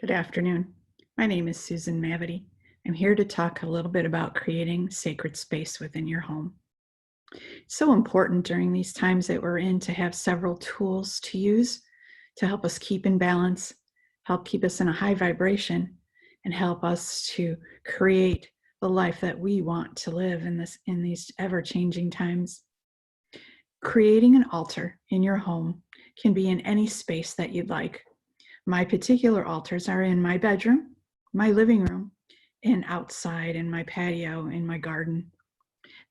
Good afternoon. My name is Susan Mavity. I'm here to talk a little bit about creating sacred space within your home. It's so important during these times that we're in to have several tools to use to help us keep in balance, help keep us in a high vibration, and help us to create the life that we want to live in these ever-changing times. Creating an altar in your home can be in any space that you'd like. My particular altars are in my bedroom, my living room, and outside in my patio, in my garden.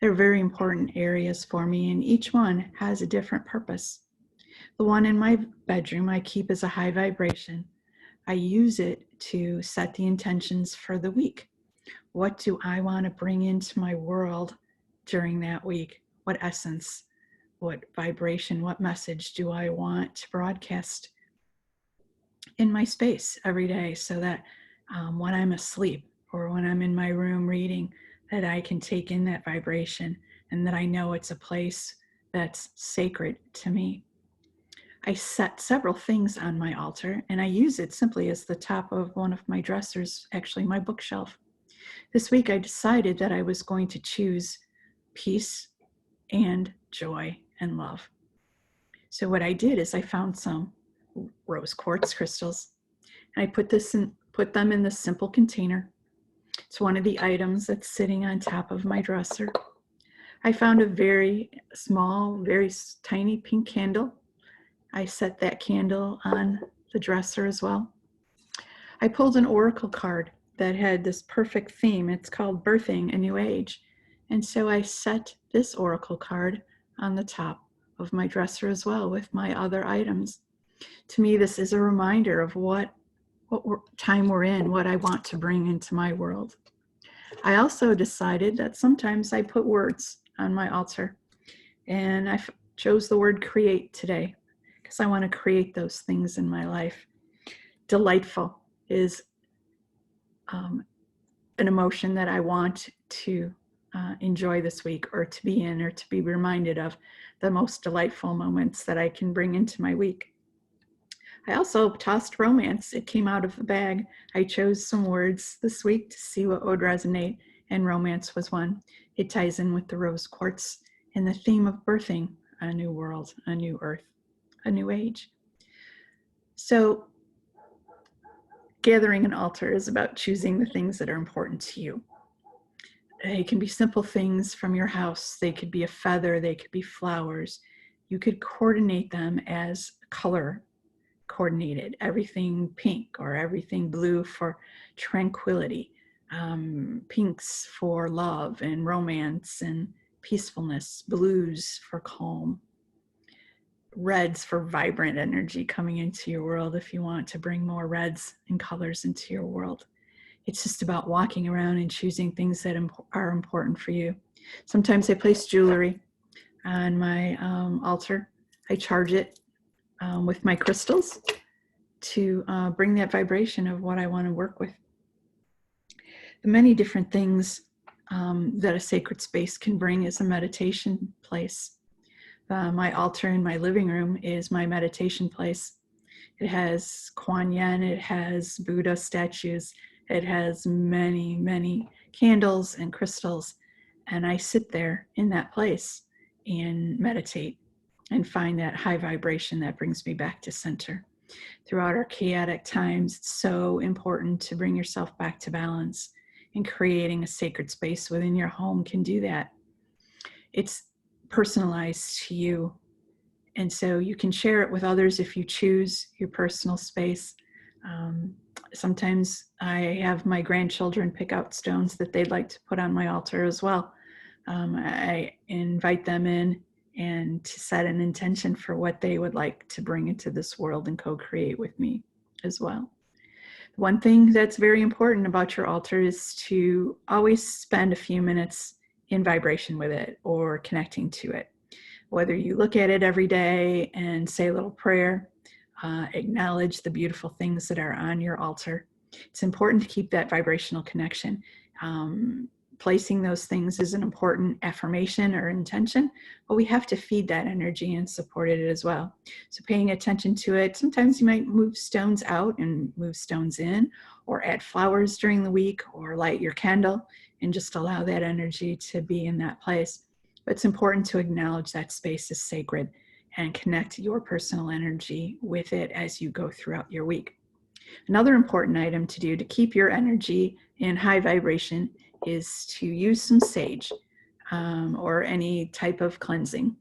They're very important areas for me, and each one has a different purpose. The one in my bedroom I keep as a high vibration. I use it to set the intentions for the week. What do I want to bring into my world during that week? What essence, what vibration, what message do I want to broadcast in my space every day, so that when I'm asleep or when I'm in my room reading, that I can take in that vibration and that I know it's a place that's sacred to me. I set several things on my altar, and I use it simply as the top of one of my dressers, actually my bookshelf. This week I decided that I was going to choose peace and joy and love. So what I did is I found some rose quartz crystals, and I put them in this simple container. It's one of the items that's sitting on top of my dresser. I found a very small, very tiny pink candle. I set that candle on the dresser as well. I pulled an oracle card that had this perfect theme. It's called Birthing a New Age. And so I set this oracle card on the top of my dresser as well with my other items. To me, this is a reminder of what time we're in, what I want to bring into my world. I also decided that sometimes I put words on my altar, and I chose the word create today because I want to create those things in my life. Delightful is an emotion that I want to enjoy this week, or to be in, or to be reminded of the most delightful moments that I can bring into my week. I also tossed romance. It came out of the bag. I chose some words this week to see what would resonate, and romance was one. It ties in with the rose quartz and the theme of birthing a new world, a new earth, a new age. So gathering an altar is about choosing the things that are important to you. They can be simple things from your house. They could be a feather. They could be flowers. You could coordinate them as color coordinated, everything pink or everything blue for tranquility, pinks for love and romance and peacefulness, blues for calm, reds for vibrant energy coming into your world if you want to bring more reds and colors into your world. It's just about walking around and choosing things that are important for you. Sometimes I place jewelry on my altar. I charge it with my crystals to bring that vibration of what I want to work with. The many different things that a sacred space can bring is a meditation place. My altar in my living room is my meditation place. It has Kuan Yin, it has Buddha statues, it has many, many candles and crystals, and I sit there in that place and meditate and find that high vibration that brings me back to center. Throughout our chaotic times, it's so important to bring yourself back to balance, and creating a sacred space within your home can do that. It's personalized to you, and so you can share it with others if you choose your personal space. Sometimes I have my grandchildren pick out stones that they'd like to put on my altar as well. I invite them in and to set an intention for what they would like to bring into this world and co-create with me as well. One thing that's very important about your altar is to always spend a few minutes in vibration with it or connecting to it. Whether you look at it every day and say a little prayer, acknowledge the beautiful things that are on your altar. It's important to keep that vibrational connection. placing those things is an important affirmation or intention, but we have to feed that energy and support it as well. So paying attention to it, sometimes you might move stones out and move stones in, or add flowers during the week, or light your candle and just allow that energy to be in that place. But it's important to acknowledge that space is sacred and connect your personal energy with it as you go throughout your week. Another important item to do to keep your energy in high vibration is to use some sage or any type of cleansing.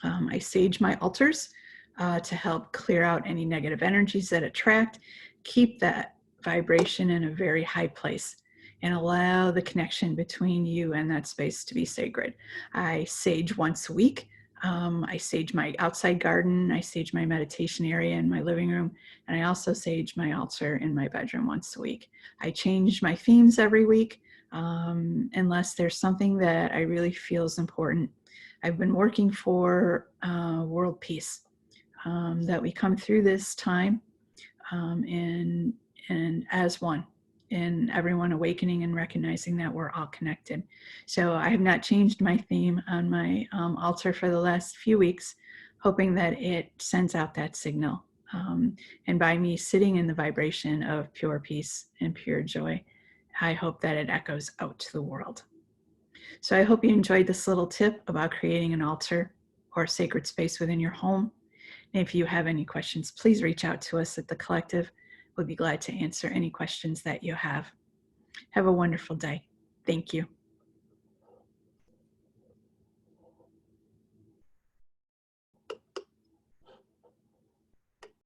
I sage my altars to help clear out any negative energies that attract, keep that vibration in a very high place, and allow the connection between you and that space to be sacred. I sage once a week. I sage my outside garden. I sage my meditation area in my living room. And I also sage my altar in my bedroom once a week. I change my themes every week unless there's something that I really feel is important. I've been working for world peace, that we come through this time and as one, and everyone awakening and recognizing that we're all connected. So I have not changed my theme on my altar for the last few weeks, hoping that it sends out that signal. And by me sitting in the vibration of pure peace and pure joy, I hope that it echoes out to the world. So I hope you enjoyed this little tip about creating an altar or sacred space within your home. And if you have any questions, please reach out to us at The Collective. We'll be glad to answer any questions that you have. Have a wonderful day. Thank you.